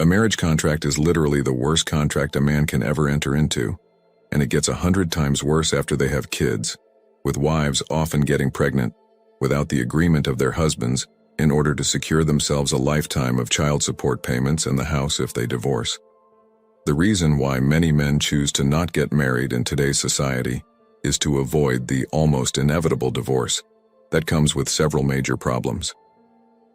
A marriage contract is literally the worst contract a man can ever enter into, and it gets 100 times worse after they have kids, with wives often getting pregnant without the agreement of their husbands in order to secure themselves a lifetime of child support payments and the house if they divorce. The reason why many men choose to not get married in today's society is to avoid the almost inevitable divorce that comes with several major problems.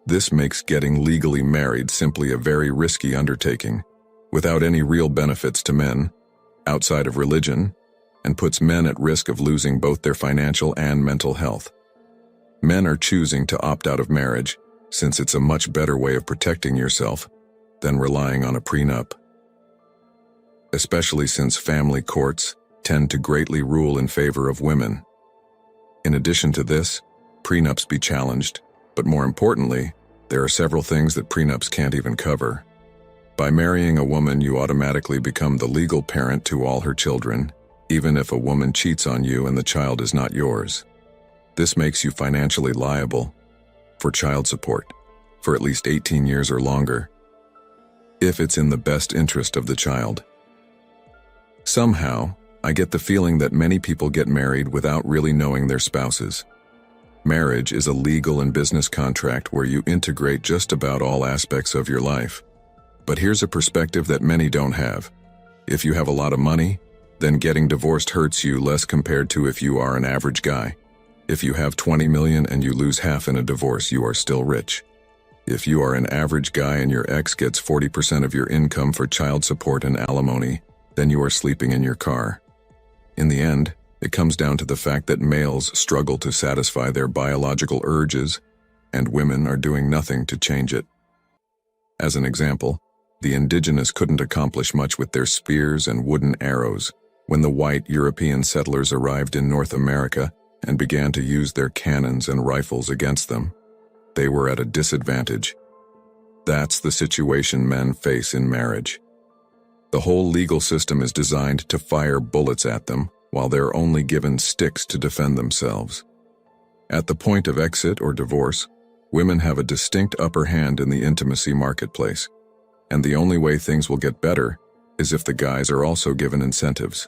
This makes getting legally married simply a very risky undertaking, without any real benefits to men, outside of religion, and puts men at risk of losing both their financial and mental health. Men are choosing to opt out of marriage since it's a much better way of protecting yourself than relying on a prenup. Especially since family courts tend to greatly rule in favor of women. In addition to this, prenups be challenged, but more importantly, there are several things that prenups can't even cover. By marrying a woman, you automatically become the legal parent to all her children, even if a woman cheats on you and the child is not yours. This makes you financially liable for child support for at least 18 years or longer, if it's in the best interest of the child. Somehow, I get the feeling that many people get married without really knowing their spouses. Marriage is a legal and business contract where you integrate just about all aspects of your life. But here's a perspective that many don't have. If you have a lot of money, then getting divorced hurts you less compared to if you are an average guy. If you have 20 million and you lose half in a divorce, you are still rich. If you are an average guy and your ex gets 40% of your income for child support and alimony, then you are sleeping in your car. In the end, it comes down to the fact that males struggle to satisfy their biological urges, and women are doing nothing to change it. As an example, the indigenous couldn't accomplish much with their spears and wooden arrows when the white European settlers arrived in North America and began to use their cannons and rifles against them. They were at a disadvantage. That's the situation men face in marriage. The whole legal system is designed to fire bullets at them, while they're only given sticks to defend themselves. At the point of exit or divorce, women have a distinct upper hand in the intimacy marketplace, and the only way things will get better is if the guys are also given incentives.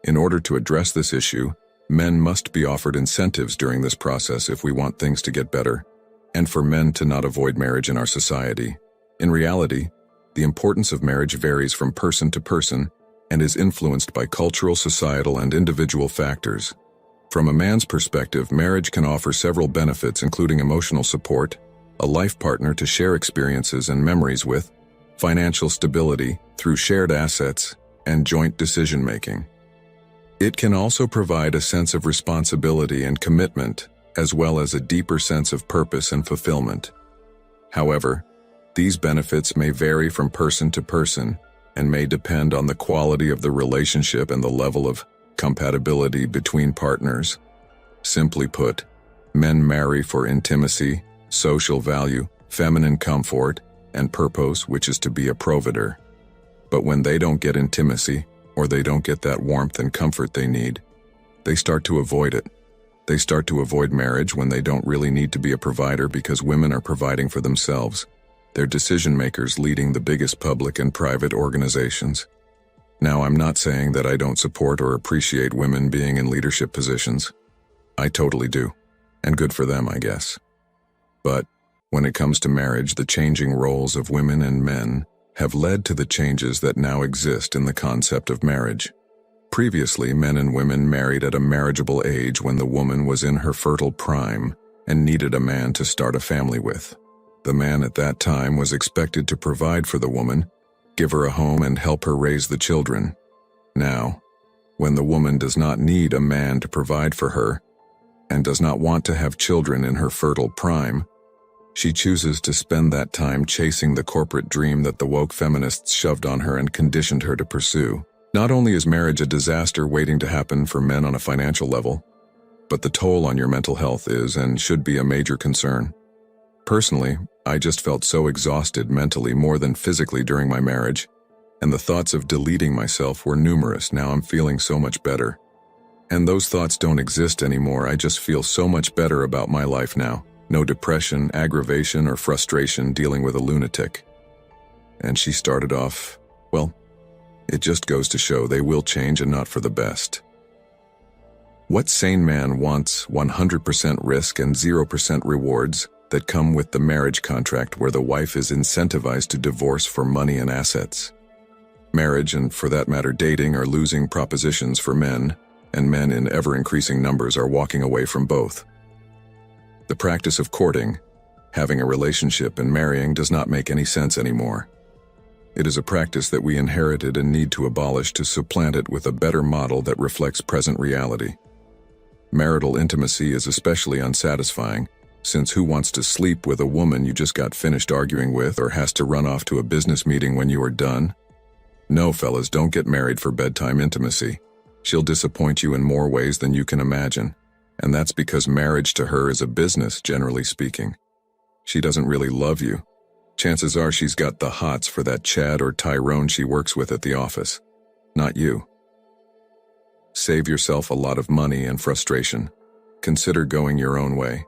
In order to address this issue, men must be offered incentives during this process if we want things to get better, and for men to not avoid marriage in our society. In reality, the importance of marriage varies from person to person and is influenced by cultural, societal, and individual factors. From a man's perspective, marriage can offer several benefits, including emotional support, a life partner to share experiences and memories with, financial stability through shared assets, and joint decision-making. It can also provide a sense of responsibility and commitment, as well as a deeper sense of purpose and fulfillment. However, these benefits may vary from person to person and may depend on the quality of the relationship and the level of compatibility between partners. Simply put, men marry for intimacy, social value, feminine comfort, and purpose, which is to be a provider. But when they don't get intimacy, or they don't get that warmth and comfort they need, they start to avoid it. They start to avoid marriage when they don't really need to be a provider because women are providing for themselves. They're decision makers leading the biggest public and private organizations. Now, I'm not saying that I don't support or appreciate women being in leadership positions. I totally do, and good for them, I guess. But when it comes to marriage, the changing roles of women and men have led to the changes that now exist in the concept of marriage. Previously, men and women married at a marriageable age when the woman was in her fertile prime and needed a man to start a family with. The man at that time was expected to provide for the woman, give her a home, and help her raise the children. Now, when the woman does not need a man to provide for her and does not want to have children in her fertile prime, she chooses to spend that time chasing the corporate dream that the woke feminists shoved on her and conditioned her to pursue. Not only is marriage a disaster waiting to happen for men on a financial level, but the toll on your mental health is and should be a major concern. Personally, I just felt so exhausted mentally more than physically during my marriage, and the thoughts of deleting myself were numerous. Now I'm feeling so much better. And those thoughts don't exist anymore. I just feel so much better about my life now. No depression, aggravation, or frustration dealing with a lunatic. And she started off, well, it just goes to show they will change and not for the best. What sane man wants 100% risk and 0% rewards that come with the marriage contract where the wife is incentivized to divorce for money and assets? Marriage, and for that matter dating, are losing propositions for men, and men in ever-increasing numbers are walking away from both. The practice of courting, having a relationship, and marrying does not make any sense anymore. It is a practice that we inherited and need to abolish to supplant it with a better model that reflects present reality. Marital intimacy is especially unsatisfying, since who wants to sleep with a woman you just got finished arguing with or has to run off to a business meeting when you are done? No, fellas, don't get married for bedtime intimacy. She'll disappoint you in more ways than you can imagine, and that's because marriage to her is a business, generally speaking. She doesn't really love you. Chances are she's got the hots for that Chad or Tyrone she works with at the office, not you. Save yourself a lot of money and frustration. Consider going your own way.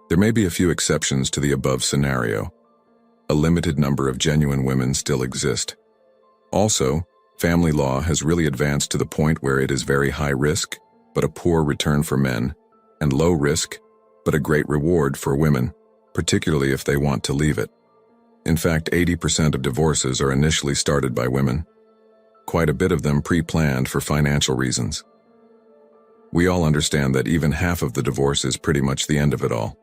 There may be a few exceptions to the above scenario. A limited number of genuine women still exist. Also, family law has really advanced to the point where it is very high risk, but a poor return for men, and low risk, but a great reward for women, particularly if they want to leave it. In fact, 80% of divorces are initially started by women. Quite a bit of them pre-planned for financial reasons. We all understand that even half of the divorce is pretty much the end of it all.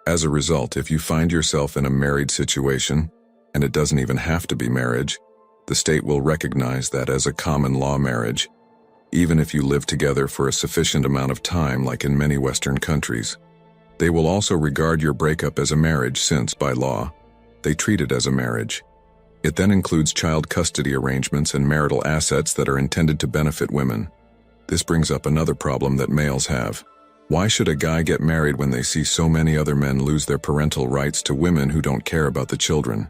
As a result, if you find yourself in a married situation, and it doesn't even have to be marriage, the state will recognize that as a common law marriage, even if you live together for a sufficient amount of time like in many Western countries. They will also regard your breakup as a marriage since, by law, they treat it as a marriage. It then includes child custody arrangements and marital assets that are intended to benefit women. This brings up another problem that males have. Why should a guy get married when they see so many other men lose their parental rights to women who don't care about the children?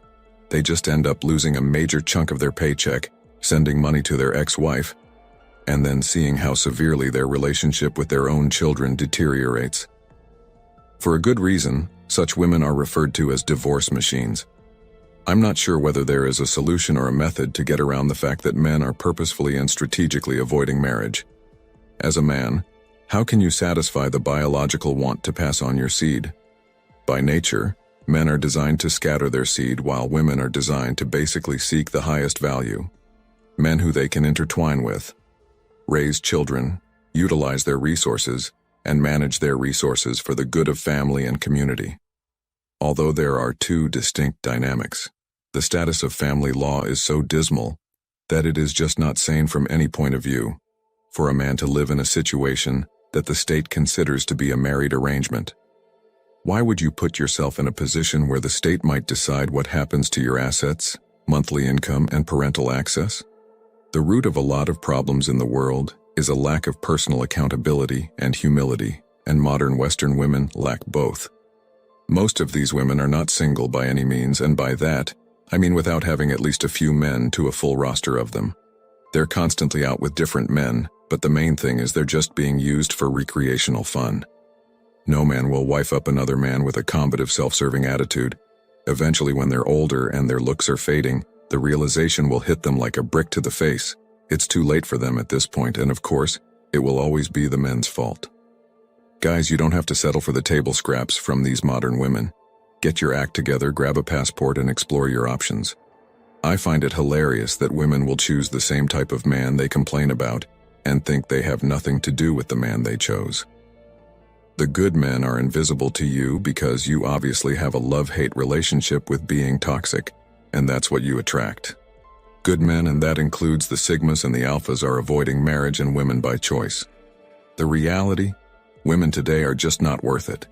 They just end up losing a major chunk of their paycheck, sending money to their ex-wife, and then seeing how severely their relationship with their own children deteriorates. For a good reason, such women are referred to as divorce machines. I'm not sure whether there is a solution or a method to get around the fact that men are purposefully and strategically avoiding marriage. As a man, how can you satisfy the biological want to pass on your seed? By nature, men are designed to scatter their seed while women are designed to basically seek the highest value. Men who they can intertwine with, raise children, utilize their resources, and manage their resources for the good of family and community. Although there are two distinct dynamics, the status of family law is so dismal that it is just not sane from any point of view for a man to live in a situation that the state considers to be a married arrangement. Why would you put yourself in a position where the state might decide what happens to your assets, monthly income, and parental access? The root of a lot of problems in the world is a lack of personal accountability and humility, and modern Western women lack both. Most of these women are not single by any means, and by that, I mean without having at least a few men to a full roster of them. They're constantly out with different men, but the main thing is they're just being used for recreational fun. No man will wife up another man with a combative, self-serving attitude. Eventually, when they're older and their looks are fading, the realization will hit them like a brick to the face. It's too late for them at this point, and of course, it will always be the men's fault. Guys, you don't have to settle for the table scraps from these modern women. Get your act together, grab a passport, and explore your options. I find it hilarious that women will choose the same type of man they complain about and think they have nothing to do with the man they chose. The good men are invisible to you because you obviously have a love-hate relationship with being toxic, and that's what you attract. Good men, and that includes the Sigmas and the Alphas, are avoiding marriage and women by choice. The reality? Women today are just not worth it.